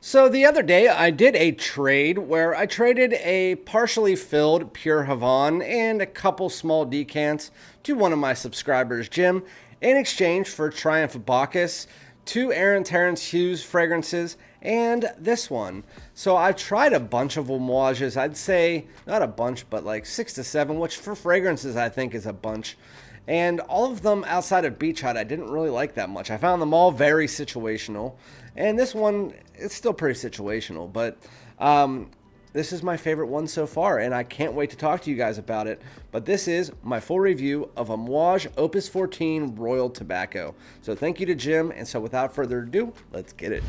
So the other day I did a trade where I traded a partially filled Pure Havana and a couple small decants to one of my subscribers, Jim, in exchange for Triumph Bacchus, two Aaron Terrence Hughes fragrances, and this one. So I've tried a bunch of Amouages. I'd say not a bunch, but like 6 to 7, which for fragrances I think is a bunch. And all of them outside of Beach Hut I didn't really like that much. I found them all very situational. And this one, it's still pretty situational, but this is my favorite one so far, and I can't wait to talk to you guys about it. But this is my full review of Amouage Opus XIV Royal Tobacco. So thank you to Jim, and so without further ado, let's get it.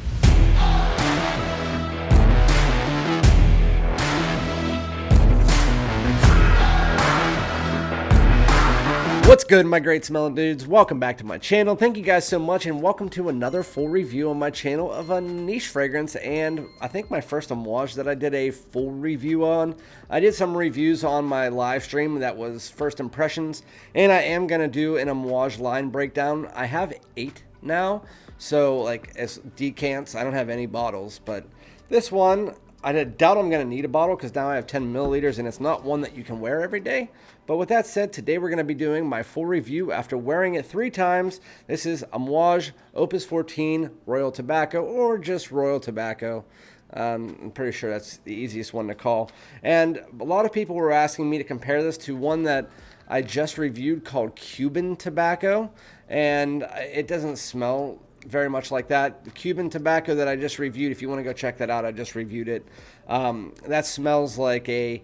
What's good, my great smelling dudes? Welcome back to my channel. Thank you guys so much, and welcome to another full review on my channel of a niche fragrance, and I think my first Amouage that I did a full review on. I did some reviews on my live stream that was first impressions, and I am going to do an Amouage line breakdown. I have 8 now, so like as decants, I don't have any bottles, but this one, I doubt I'm going to need a bottle because now I have 10 milliliters and it's not one that you can wear every day. But with that said, today we're going to be doing my full review after wearing it 3 times. This is Amouage Opus XIV Royal Tobacco, or just Royal Tobacco. I'm pretty sure that's the easiest one to call. And a lot of people were asking me to compare this to one that I just reviewed called Cuban Tobacco. And it doesn't smell very much like that. The Cuban Tobacco that I just reviewed, if you want to go check that out, I just reviewed it. That smells like a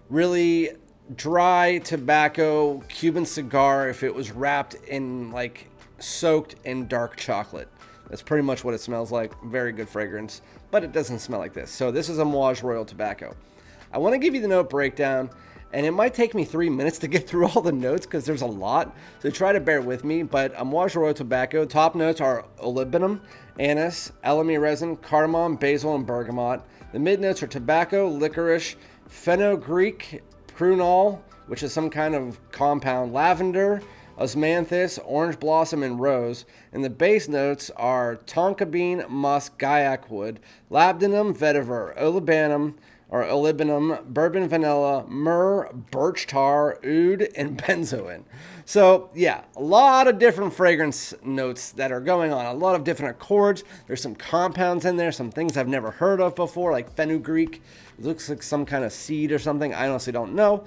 really dry tobacco Cuban cigar if it was wrapped in, like, soaked in dark chocolate. That's pretty much what it smells like. Very good fragrance, but it doesn't smell like this. So this is Amouage Royal Tobacco. I want to give you the note breakdown, and it might take me 3 minutes to get through all the notes because there's a lot, so try to bear with me. But Amouage Royal Tobacco, top notes are olibanum, anise, elemi resin, cardamom, basil, and bergamot. The mid notes are tobacco, licorice, fenugreek, prunol, which is some kind of compound, lavender, osmanthus, orange blossom, and rose. And the base notes are tonka bean, musk, guaiac wood, labdanum, vetiver, olibanum, bourbon vanilla, myrrh, birch tar, oud, and benzoin. So yeah, a lot of different fragrance notes that are going on, a lot of different accords. There's some compounds in there, some things I've never heard of before, like fenugreek. It looks like some kind of seed or something. I honestly don't know.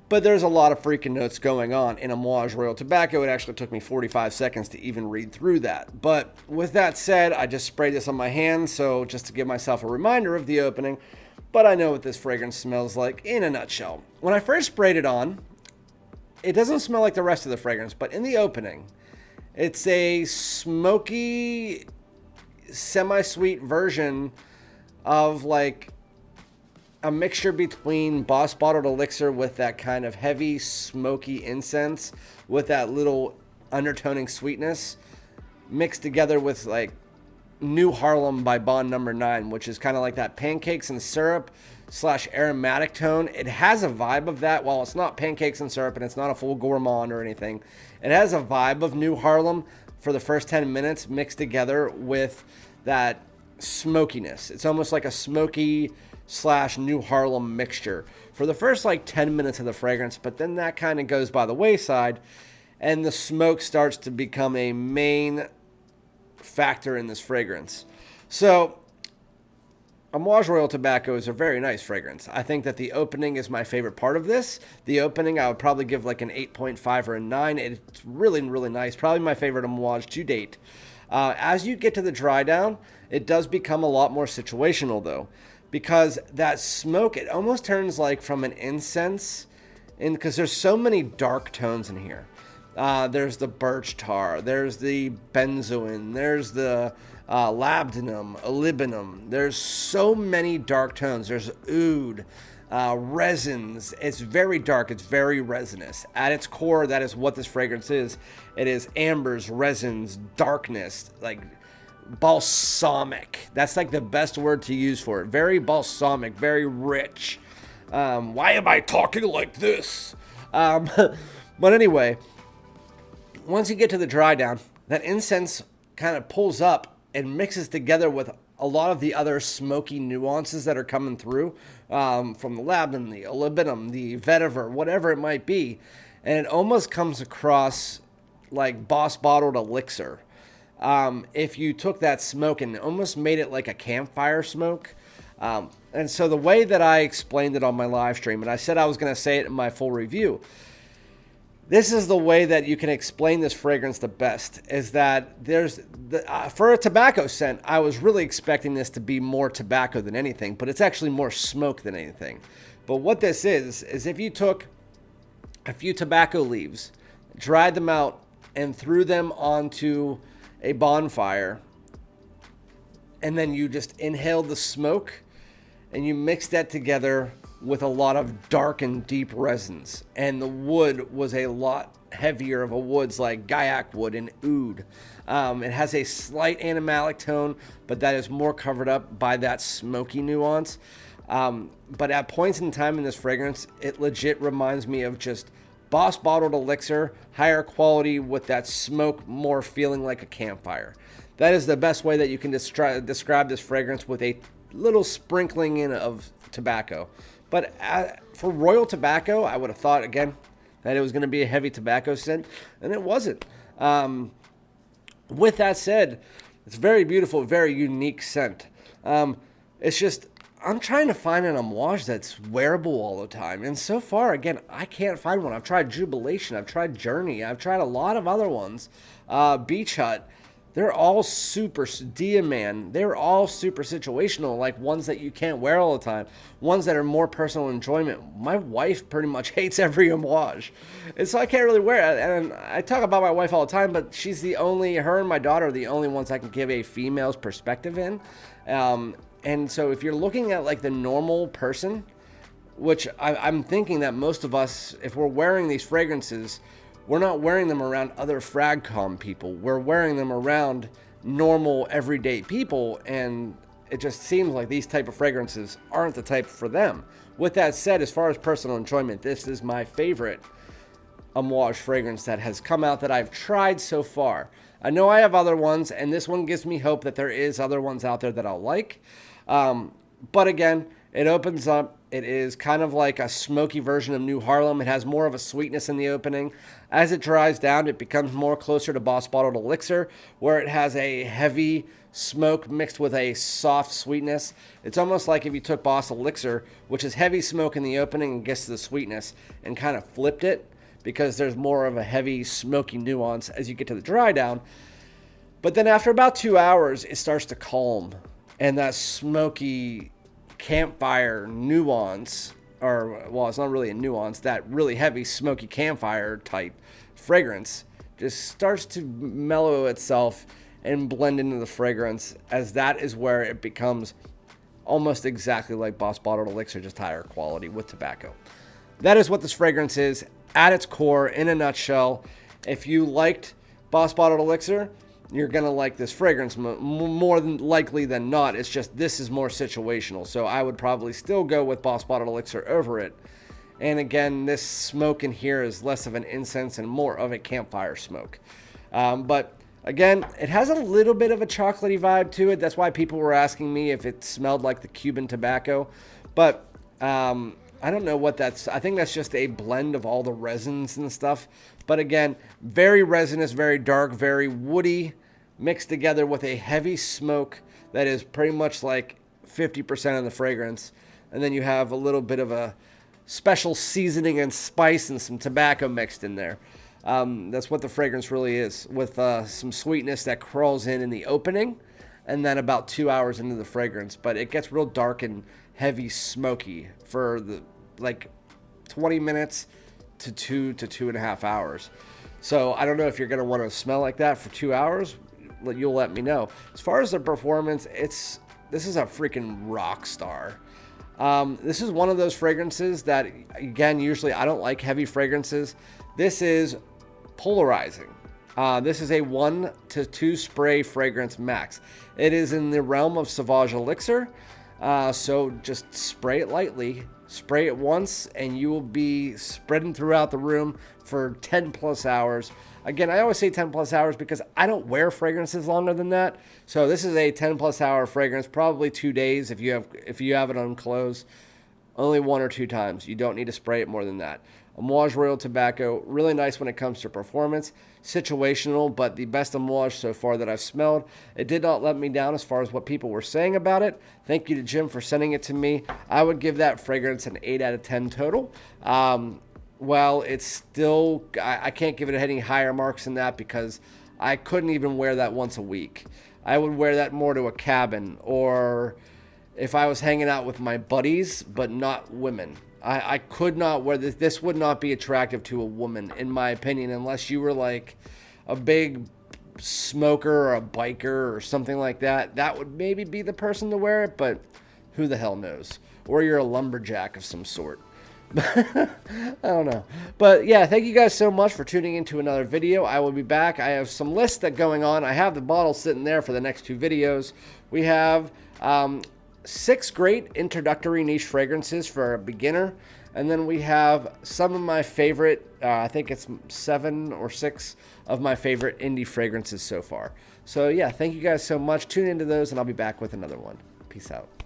But there's a lot of freaking notes going on in Amouage Royal Tobacco. It actually took me 45 seconds to even read through that. But with that said, I just sprayed this on my hands, so just to give myself a reminder of the opening. But I know what this fragrance smells like in a nutshell. When I first sprayed it on, it doesn't smell like the rest of the fragrance, but in the opening, it's a smoky, semi-sweet version of like a mixture between Boss Bottled Elixir with that kind of heavy, smoky incense with that little undertoning sweetness mixed together with like New Harlem by Bond Number 9, which is kind of like that pancakes and syrup / aromatic tone. It has a vibe of that. While it's not pancakes and syrup and it's not a full gourmand or anything, it has a vibe of New Harlem for the first 10 minutes mixed together with that smokiness. It's almost like a smoky / New Harlem mixture for the first like 10 minutes of the fragrance, but then that kind of goes by the wayside and the smoke starts to become a main factor in this fragrance. So Amouage Royal Tobacco is a very nice fragrance. I think that the opening is my favorite part of this. The opening I would probably give like an 8.5 or a 9. It's really, really nice. Probably my favorite Amouage to date. As you get to the dry down, it does become a lot more situational though, because that smoke, it almost turns like from an incense, and because there's so many dark tones in here. There's the birch tar, there's the benzoin, there's the labdanum, olibanum. There's so many dark tones. There's oud, resins. It's very dark. It's very resinous. At its core, that is what this fragrance is. It is ambers, resins, darkness, like balsamic. That's like the best word to use for it. Very balsamic, very rich. Why am I talking like this? But anyway, once you get to the dry down, that incense kind of pulls up and mixes together with a lot of the other smoky nuances that are coming through from the labdanum, the olivinum, the vetiver, whatever it might be. And it almost comes across like Boss Bottled Elixir. If you took that smoke and almost made it like a campfire smoke. And so the way that I explained it on my live stream, and I said I was going to say it in my full review, this is the way that you can explain this fragrance the best, is that for a tobacco scent, I was really expecting this to be more tobacco than anything, but it's actually more smoke than anything. But what this is if you took a few tobacco leaves, dried them out, and threw them onto a bonfire, and then you just inhaled the smoke, and you mixed that together with a lot of dark and deep resins. And the wood was a lot heavier of a woods like gaiac wood and oud. It has a slight animalic tone, but that is more covered up by that smoky nuance. But at points in time in this fragrance, it legit reminds me of just Boss Bottled Elixir, higher quality with that smoke more feeling like a campfire. That is the best way that you can describe this fragrance, with a little sprinkling in of tobacco. But for Royal Tobacco, I would have thought, again, that it was going to be a heavy tobacco scent, and it wasn't. With that said, it's very beautiful, very unique scent. It's just, I'm trying to find an Amouage that's wearable all the time. And so far, again, I can't find one. I've tried Jubilation. I've tried Journey. I've tried a lot of other ones. Beach Hut. They're all super, Diaman, they're all super situational, like ones that you can't wear all the time, ones that are more personal enjoyment. My wife pretty much hates every Amouage, and so I can't really wear it. And I talk about my wife all the time, but she's her and my daughter are the only ones I can give a female's perspective in. And so if you're looking at like the normal person, which I'm thinking that most of us, if we're wearing these fragrances, we're not wearing them around other FragCom people. We're wearing them around normal, everyday people, and it just seems like these type of fragrances aren't the type for them. With that said, as far as personal enjoyment, this is my favorite Amouage fragrance that has come out that I've tried so far. I know I have other ones, and this one gives me hope that there is other ones out there that I'll like. But again, it opens up. It is kind of like a smoky version of New Harlem. It has more of a sweetness in the opening. As it dries down, it becomes more closer to Boss Bottled Elixir, where it has a heavy smoke mixed with a soft sweetness. It's almost like if you took Boss Elixir, which is heavy smoke in the opening and gets to the sweetness, and kind of flipped it, because there's more of a heavy smoky nuance as you get to the dry down. But then after about 2 hours, it starts to calm, and that smoky campfire nuance, or well, it's not really a nuance, that really heavy smoky campfire type fragrance just starts to mellow itself and blend into the fragrance, as that is where it becomes almost exactly like Boss Bottled Elixir, just higher quality with tobacco. That is what this fragrance is at its core, in a nutshell. If you liked Boss Bottled Elixir, you're going to like this fragrance more than likely than not. It's just this is more situational. So I would probably still go with Boss Bottled Elixir over it. And again, this smoke in here is less of an incense and more of a campfire smoke. But again, it has a little bit of a chocolatey vibe to it. That's why people were asking me if it smelled like the Cuban tobacco. But I don't know what that's. I think that's just a blend of all the resins and stuff. But again, very resinous, very dark, very woody, mixed together with a heavy smoke that is pretty much like 50% of the fragrance. And then you have a little bit of a special seasoning and spice and some tobacco mixed in there. That's what the fragrance really is, with some sweetness that crawls in the opening, and then about 2 hours into the fragrance. But it gets real dark and heavy smoky for the 20 minutes to 2.5 hours. So I don't know if you're going to want to smell like that for 2 hours. You'll let me know. As far as the performance, this is a freaking rock star. This is one of those fragrances that, again, usually I don't like heavy fragrances. This is polarizing. This is a 1 to 2 spray fragrance max. It is in the realm of Sauvage Elixir. So just spray it lightly. Spray it once and you will be spreading throughout the room for 10 plus hours. Again, I always say 10 plus hours because I don't wear fragrances longer than that. So this is a 10 plus hour fragrance, probably 2 days if you have it on clothes. Only 1 or 2 times. You don't need to spray it more than that. Amouage Royal Tobacco, really nice when it comes to performance. Situational, but the best Amouage so far that I've smelled. It did not let me down as far as what people were saying about it. Thank you to Jim for sending it to me. I would give that fragrance an 8 out of 10 total. Well, it's still, I can't give it any higher marks than that because I couldn't even wear that once a week. I would wear that more to a cabin or if I was hanging out with my buddies, but not women. I could not wear this. This would not be attractive to a woman, in my opinion, unless you were like a big smoker or a biker or something like that. That would maybe be the person to wear it, but who the hell knows? Or you're a lumberjack of some sort. I don't know. But yeah, thank you guys so much for tuning into another video. I will be back. I have some lists that going on. I have the bottle sitting there for the next 2 videos. We have 6 great introductory niche fragrances for a beginner. And then we have some of my favorite, I think it's 7 or 6 of my favorite indie fragrances so far. So yeah, thank you guys so much. Tune into those and I'll be back with another one. Peace out.